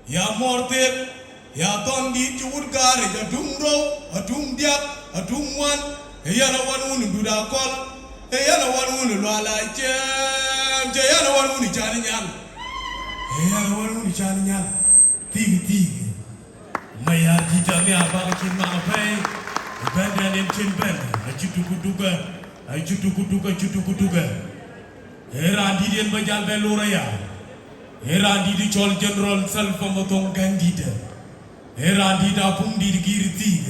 ya morte ya tondi chur gare ya dumro atum diak atum wan ya na wanun duda kol ya na wanun lala je ya na wanun chani nyal ya na wanun chani nyal tig maya jitani abang kin ma pai ben en kin ben ajutu kuduga era di den bajal be loraya era di chol general self motong gandida era di da pung di girti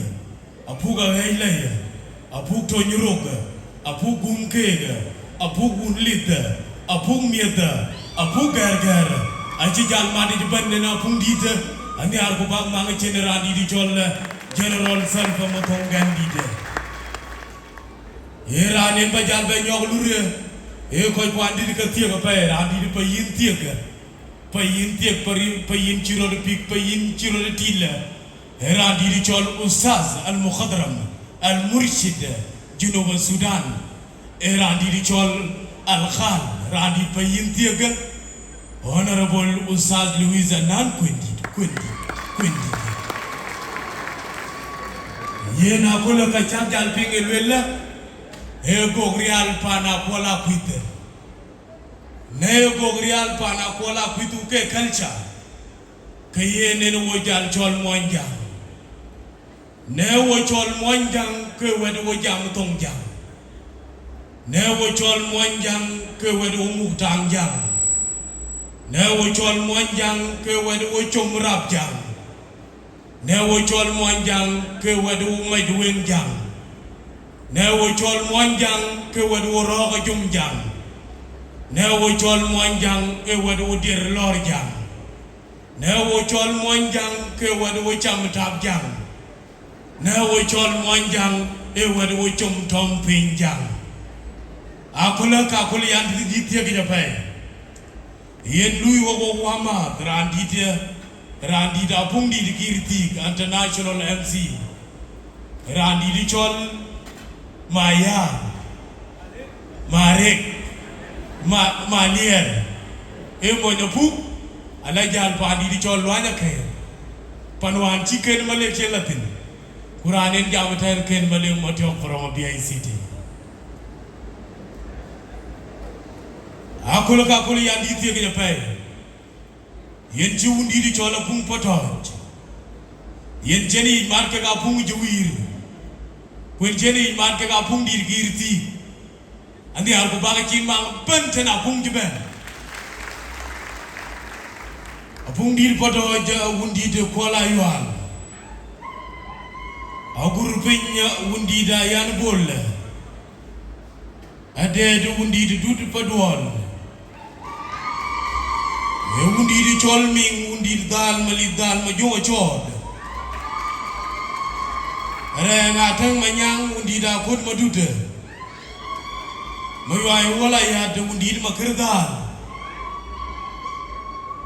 apuga heilaya apug tonroga apug gumkega apug unlita apug mieta apug gargar aji jalmadi di bande na pung dita andi arko bag mang general di chol general self motong gandida era nen bajal be nyog lure koy kwandi di ka tiega pa era di payin tiega payin chiro de pik payin chiro de tilla era di chol ustaz al mukhadram al murshid junub sudan era di chol al khan radi payin tiega honorable ustaz louisa nan kwindi yena ko la ka chal pingel wella Gogrial Pan Akuol Akuith. Gogrial Pan Akuol Akuith ke culture. Ke ne wo jal chol monjang. Ne wo chol monjang ke wedo wo jam tongjang. Ne wo chol monjang ke wedo muktang jang. Ne wo chol monjang ke wedo wo chomrap jang. Ne wo chol monjang ke wedo majdwen jang. Ne wo chol monjang ke wadu roga jumjang ne wo chol monjang ke wadu dir lor jang ne wo chol monjang ke wadu cham tab jang ne wo chol monjang e wadu chum tom pin jang akula ka kul yan di tie ke japai yen lui wo wama randi da pung di kirti international MC randi di chol Maya, Marek, Malier, Monapu, Alajal Padi di chol wana kaya. Panuan chicken Malek Latin. Quran and Jamatar Ken Malay Motok from a BICT. Akuli and Ethia Pay. Yen June di chola pung Tonj. Yen Jenny Marka Pung Juir. When Jenny man ke apung di girti andi arko baga kin mang benten apung jiben apung di poto ja wundi de kola yual agur pinya wundi da yan bol ade de wundi de dudu padwol wundi di chol ming wundi dal mali dal ma jo chod Renga tang manyang undi da kut madute. Mayuai wala ya de undi makerdal.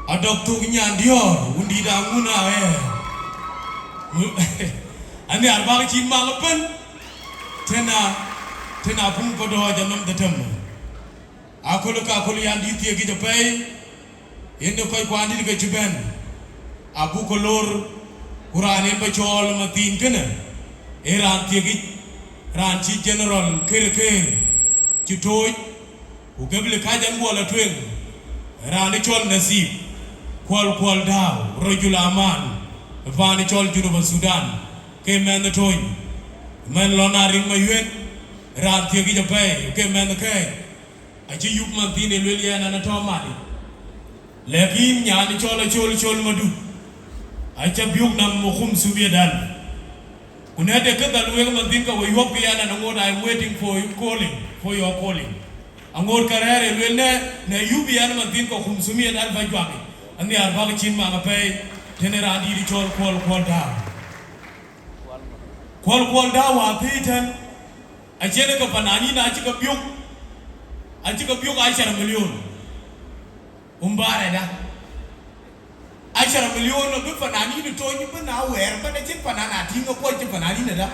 Adok tu nyan dior undi da nguna Ani arba chin malapan. Tena pung podo janam datam. Akul yan di tie ki japai. Endo koi kwandi ke juben. Abu kolor Quranin bachol matin kena. Eran tiagi ranchi general kir chitoj ugable kajan bola tweng rani chol nasib kwal daw rojul aman vani chol junub sudan ke mendh Tonj men lona ring mayuen ran tiagi japai ke mendh kai achi yup mantine leliana na tomadi lekin nyani Achol Chol Madut acha biuk nam mukhum subiedal Unade kada luwega mandinka wa yuwa piyana na ngod I'm waiting for your calling. Angod karere luwelne na yubi yana mandinka kumsumia na alfa juwaki. Andi arbaga chin mga pay tenera andi di chol kwal daw. Kwal daw wa pitan. Achene ka panani na achika byuk. Achika byuk 10 milyon. Umbare da. 10 milyon na panani ni Tonj pa na wer pa na chin panana tinga ko chin panani na da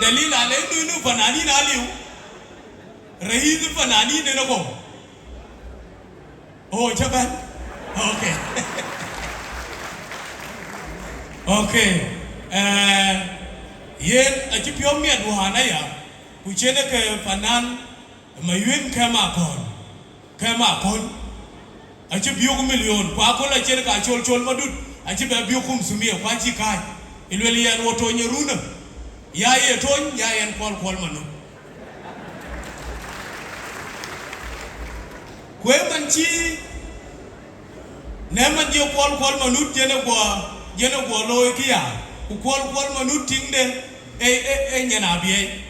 dalil ale nu panani na liu rahi panani ne na ko Oh, Japan? Okay. Okay. Yen a chipio miat wana ya. Kuchene ke panan mayun kama kon. A chipio million. Kwa kola chene ka Achol Chol Madut. A chipio sumia kwa chikai. Ilweli yan woto nyeruna. Ya ye Tonj, ya yan Kol Manu. Kwe manchi Neman je Kol Manu jene gwa loe kia. Kol Manu tingde nyana biye.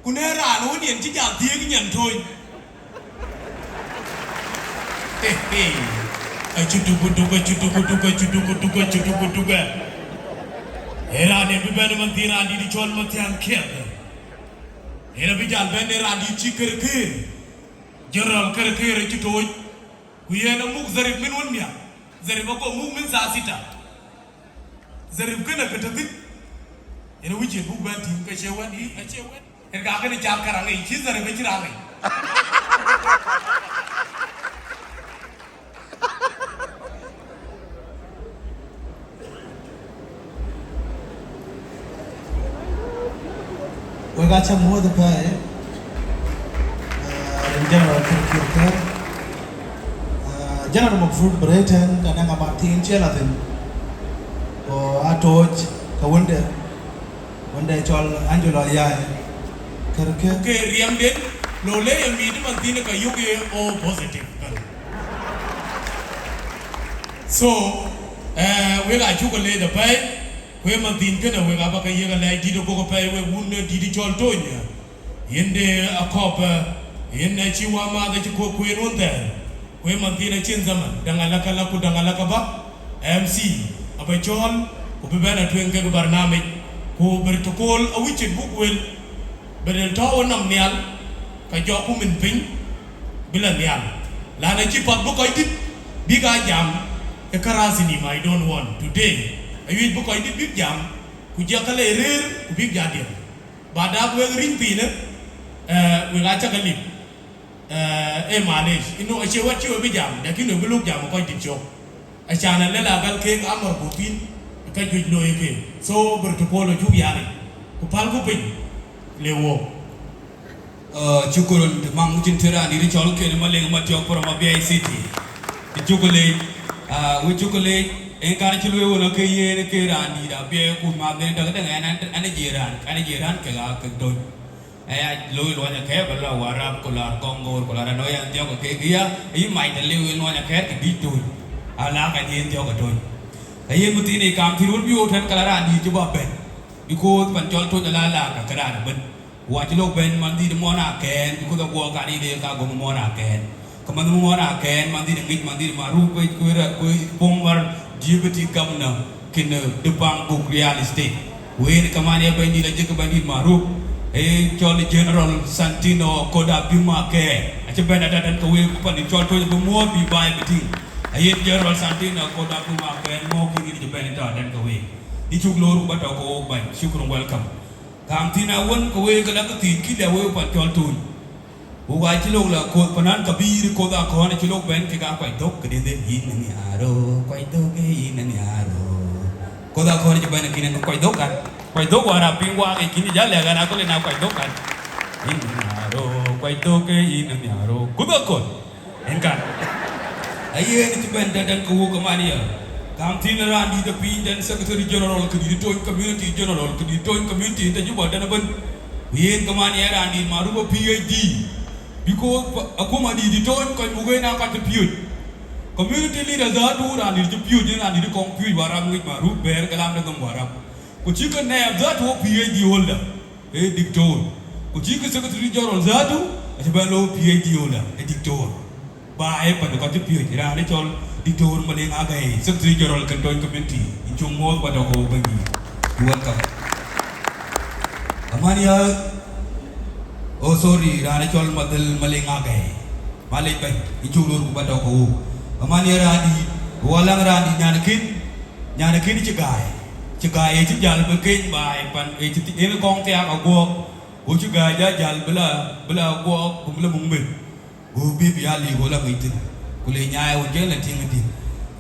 Kunera anu ni enti ja dieg nyan Tonj. Chutukutuka. Era ne bibene mantira di chol matian kia. Era bijal bene radi chikerke. Jeral kerke Tonj. Kuyena muk zarif min wanya. Zarif ako muk min sa sita. Zarif kena katatik. Era wije muk banti kachewan hi kachewan. Erga akene jam karangai chi zarif bechirangai. We got some more to pay. General Kirkir. General Fruit Britain, and I'm about teen gelatin. Or a torch, a window. One day, Chol Angelo Yai. Kirkir. Okay, Riamden, no lay a medium and Dinka UK or positive. So, we got chocolate the pie. We mantin kena we gaba kaya galai di do boko pay we wunde di chol Tonj yende akopa yende chiwama da chiko kwenonda we mantin chen zaman dangalaka la ku dangalaka ba MC abachol ku bebana twenke go barnamij ku bertokol awiche bukwel bedel tawo nam nial ka joku min pin bila nial la na chi pat boko dit biga jam e karasini I don't want today. Ayuh buku ini big jam, kujia kala erer, big jadian. Badak we ring pina, we gacha kalip, manage. Ino asyik wacu we jam, dah kini we belum jam kau dicok. Asyana lela agal kek amar bupin, kau jual loe ke. So bertukar juga yani. Kupal kupin, lewo. Cukurun mang cintera ni dicol ke maling matiok perama BICT. Dicukulit, we cukulit. Engkau cili orang kaya ni kaya randi dah biar aku maafkan tak dengan ane jiran kaya kedon. Lui luarnya kaya bela Warrap, kolar Kongo, kolar Noya dia kaya dia, ini main terliu luarnya kaya kebitu. Alah kan dia kedon. Kaya mesti ni kam tirul biu dan kalau randi coba ben. Ikut pencol tu jalala kekeran ben. Wajib ben mandi di mana ken, ikut aku kali dia kagum mana ken. Kemudian mana ken mandi di maru kue bomber. Jibati kamna kena debang Gogrial State. Wen kamane bandi la jek bandi maruf chol General Santino koda bima ke. Ache benda dan kowe pandi chol to mo bi bai beti. Ayen General Santino koda bima ke mo kini di benda dan kowe. Di chuglor ba to ko ban. Syukur welcome. Kam tina won kowe kala ko tin ki lewe pa chol tun. Ugai cilok la ko panan kabir ko da ko ne cilok ben ke ga kwai tok ke de yin ni aro kwai tok ke yin ni aro ko da ko ne ben ke ne kwai tok kan kwai tok wara pingwa ke kini jale ga na ko le na kwai tok kan yin ni aro kwai tok ke yin ni aro ko da ko en kan aye ni ben dan ko ko mani ya kam tin ran di de pin dan secretary general ke di Tonj community general ke di Tonj community ta juba dan ben yen ko mani ran di maru ko PhD. Because aku mandi di Tonj kau mungkin nak kat piut. Community leader zatu ran di piut ni ran di kongpiut Warrap ngit maru ber kalam dengan Warrap. Kuci kan naib zatu PhD holder, diktor. Kuci kan secretary general zatu, sebab lo PhD holder, diktor. Baik pada kat piut. Ran di col diktor maling agai secretary general kan Tonj community. Incung mau pada kau bagi. Welcome. Amania. Oh sorry, rana chol madal malinga gay. Malay bay, ichulur ko bataw ko. Amani radi, walang radi nyanakin cigay. Cigay jal bekin bay pan ini kong tiak agok. O cigay jal bela agok bumla mungbe. Gubi biali wala ngitin. kule nyai wonje la tingdi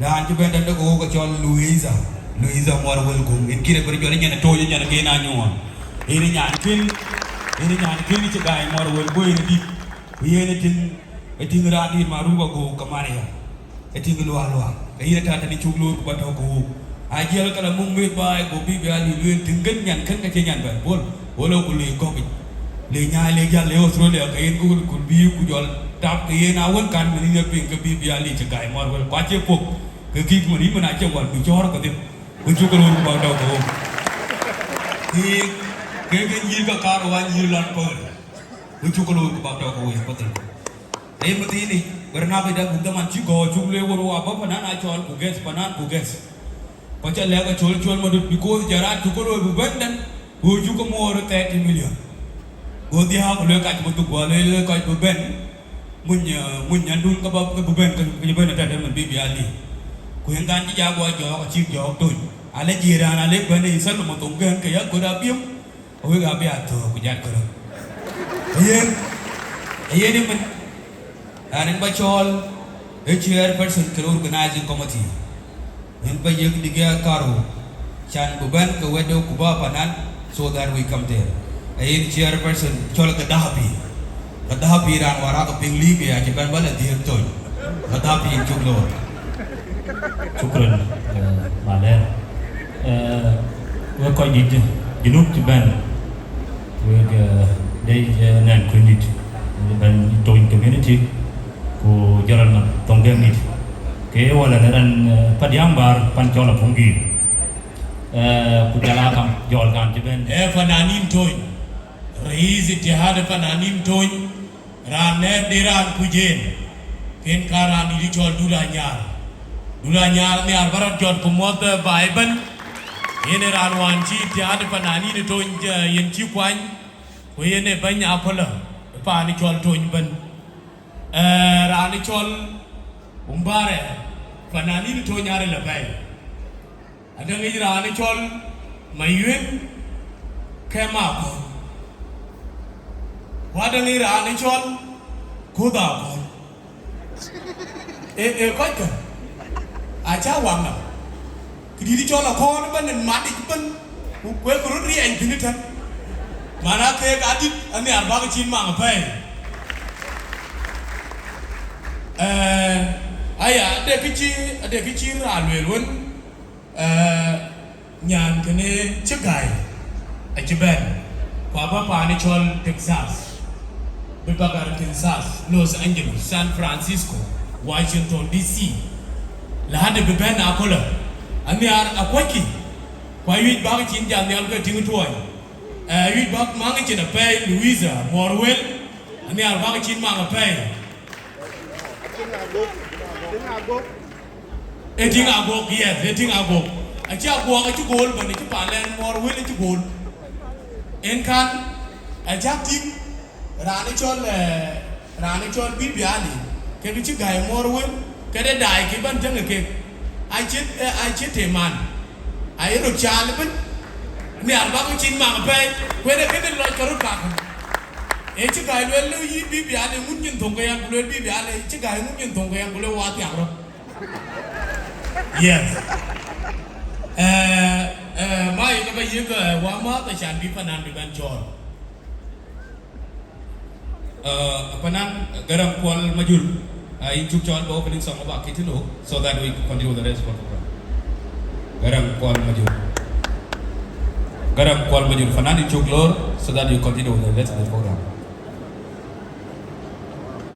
ran ci ben da ko chol Louisa mor wel ko en kire ko jole nyana to nyana ke na nyuwa ene nyan kin ci gaay mor wel boy ni yene tin ran dir ma ruba ko kamare ya tin lo ene ta ni chuglo ko to ko a jel kala mum me baay ko bi ali lu tin gën nyan kan ka ci nyan ba bol wolo ko le ko le nyaay le jall le Australia ka en ko bi ku jol tap ke yena won kan ni ne pin ka bi ali ci gaay mor wel kwa ci pok ke ki mo ni mana ci wal bi jor ko dem ko ci ko lu ba do ko ni ke yi ka kar wa ni lan ko ko ci ko lu ba do ko ko tem ai mati ni berna be da gudda man ci go ci le won wa ba panana chol ku ges panan ku ges pa ca le ka chol madut because jara ci ko lu bendan go ju ko mo 30 million go di ha ko le ka ci ko le ka ko ben mun dun ka ba ko ben ka ben ta man bi ali ko ngan ji ja go jo ko ci jo to ale jiran ale ben ni sal mo tong gen ka ya ko da biem o ga bi ato ko ja ko yen ni man anen ba chol e chairperson ke organizing committee en ba yeg diga karo chan bu ban ko wedo ku ba panan so that we come there ayen chairperson chol ka dahabi ran wara ka pingli be ya ban bala dir to dahabi chuklo shukran maler we ko dit junub ci ban we day nan credit ban toin community ko jaral na tonggem nit ke wala ran padiang bar pancola punggi ku jala kam jol kan ci ben fananin toy rais ittihad fananin toy ran ne diran kujen ken karan di chol dula nyar ne arbarat jot ko mod baiban yene ran wan ci ittihad fananin toy yen ci kwan ko yene banya akola pa ni chol toy ban rani chol umbare fanani ni to nyare la bay adang i rani chol mayuen kema ko wadang i rani chol kuda ko ko ka acha wanga kidi chol ko ban mati ban ku ko ri en tinita mana ke gadit ani arba ka chin ma bay aya de kici ralwelwon nyan kene chigai a jiben pa ni chol Texas Bebagar Texas Los Angeles San Francisco Washington DC la hade beben akola ani ar akwaki kwa yit ba chin jam yal ka tingu toy yit ba mangi chena pay Louisa Morwell ani ar ba chin ma pay eting agok yes eting agok achi agok achi gol bani chi palen mor wel achi gol en kan ajak ting rani chol bibiani ke chi gai mor wel ke de dai ki ban jang ke ai chi teman ai ro chal ban ni arba ko chin ma pe we de ke de lo karut ka chi gai wel yi bibiani mun nyin thong ga yang wel bibiani chi gai mun nyin thong ga yang wel wa tiang ro yes mai ka ba yi ka wa ma ta chan bi panan bi ban chol panan garam kual majul in chuk chol bo opening song about kitilo so that we continue the rest of the program garam kual majul panan in chuk lor so that you continue the rest of the program